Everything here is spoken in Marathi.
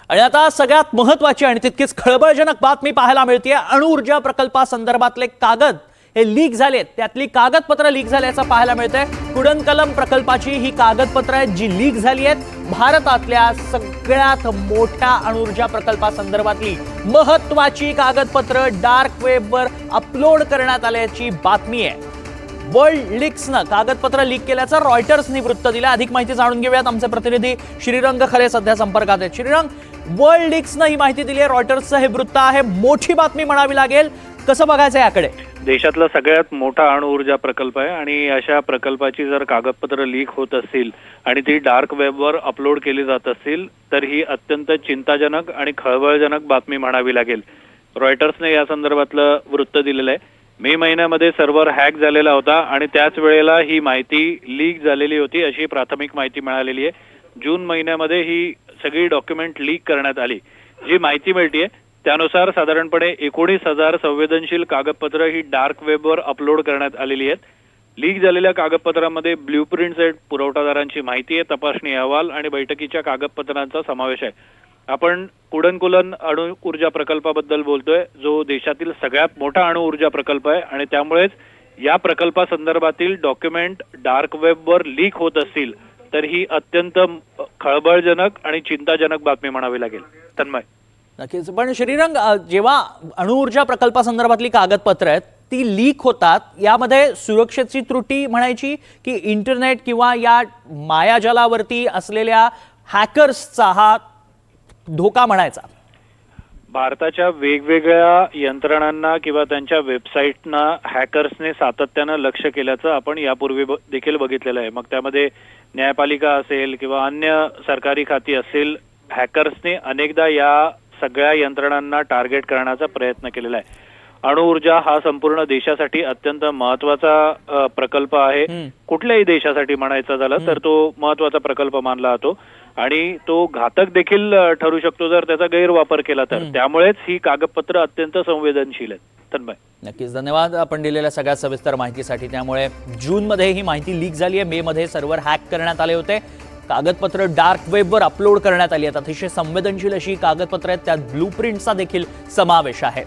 आणि आता सगळ्यात महत्त्वाची आणि तितकीच खळबळजनक बातमी पाहायला मिळते। अणुऊर्जा प्रकल्पासंदर्भातले कागद हे लीक झालेत, त्यातली कागदपत्र लीक झाल्याचं पाहायला मिळतंय। कुडनकलम प्रकल्पाची ही कागदपत्र आहेत जी लीक झाली आहेत। भारतातल्या सगळ्यात मोठ्या अणुऊर्जा प्रकल्पासंदर्भातली महत्त्वाची कागदपत्र डार्क वेबवर अपलोड करण्यात आल्याची बातमी आहे। वर्ल्ड लीक्सनं कागदपत्र लीक केल्याचं रॉयटर्सनी वृत्त दिलं। अधिक माहिती जाणून घेऊयात, आमचे प्रतिनिधी श्रीरंग खरे सध्या संपर्कात आहेत। श्रीरंग, वर्ल्ड लीक्सनं ही माहिती दिली आहे, रॉयटर्सचं हे वृत्त आहे, मोठी बातमी म्हणावी लागेल, कसं बघायचं याकडे? देशातला सगळ्यात मोठा अणुऊर्जा प्रकल्प आहे आणि अशा प्रकल्पाची जर कागदपत्र लीक होत असतील आणि ती डार्क वेबवर अपलोड केली जात असतील तर ही अत्यंत चिंताजनक आणि खळबळजनक बातमी म्हणावी लागेल। रॉयटर्सने या संदर्भातलं वृत्त दिलेलं आहे। मे महिन्यामध्ये सर्व्हर हॅक झालेला होता आणि त्याच वेळेला ही माहिती लीक झालेली होती अशी प्राथमिक माहिती मिळालेली आहे। जून महिन्यामध्ये ही सगळी डॉक्युमेंट लीक करण्यात आली। जी माहिती मिळतीये त्यानुसार साधारणपणे 19,000 संवेदनशील कागदपत्र ही डार्क वेबवर अपलोड करण्यात आलेली आहेत। लीक झालेल्या कागदपत्रांमध्ये ब्ल्यूप्रिंट्स आहेत, पुरवठादारांची माहिती आहे, तपासणी अहवाल आणि बैठकीच्या कागदपत्रांचा समावेश आहे। आपण कुडनकुलन अणु ऊर्जा प्रकल्पाबद्दल बोलतोय, जो देशातील सगळ्यात मोठा अणु ऊर्जा प्रकल्प आहे आणि त्यामुळेच या प्रकल्पासंदर्भातील डॉक्युमेंट डार्क वेबवर लीक होत असतील तर ही अत्यंत खळबळजनक आणि चिंताजनक बातमी म्हणावी लागेल। तन्मय, नक्कीच। पण श्रीरंग, जेव्हा अणुऊर्जा प्रकल्पासंदर्भातली कागदपत्र आहेत ती लीक होतात, यामध्ये सुरक्षेची त्रुटी म्हणायची की इंटरनेट किंवा या मायाजालावरती असलेल्या हॅकर्सचा हा धोका म्हणायचा? भारताच्या वेगवेगळ्या यंत्रणांना किंवा त्यांच्या वेबसाईटना हॅकर्सने सातत्यानं लक्ष केल्याचं आपण यापूर्वी देखील बघितलेलं आहे। मग त्यामध्ये न्यायपालिका असेल किंवा अन्य सरकारी खाती असेल, हॅकर्सने अनेकदा या सगळ्या यंत्रणांना टार्गेट करण्याचा प्रयत्न केलेला आहे। अणुऊर्जा हा संपूर्ण देशासाठी अत्यंत महत्वाचा प्रकल्प आहे। कुठल्याही देशासाठी म्हणायचं झालं तर तो महत्वाचा प्रकल्प मानला जातो आणि तो घातक देखील ठरू शकतो जर त्याचा गैरवापर केला तर। त्यामुळेच ही कागदपत्र अत्यंत संवेदनशील आहेत। तन्मय, नक्कीच धन्यवाद आपण दिलेल्या सगळ्यात सविस्तर माहितीसाठी। त्यामुळे जूनमध्ये ही माहिती लीक झाली आहे, मे मध्ये सर्व्हर हॅक करण्यात आले होते, कागदपत्र डार्क वेबवर अपलोड करण्यात आली आहेत। अतिशय संवेदनशील अशी कागदपत्र आहेत, त्यात ब्लूप्रिंटचा देखील समावेश आहे।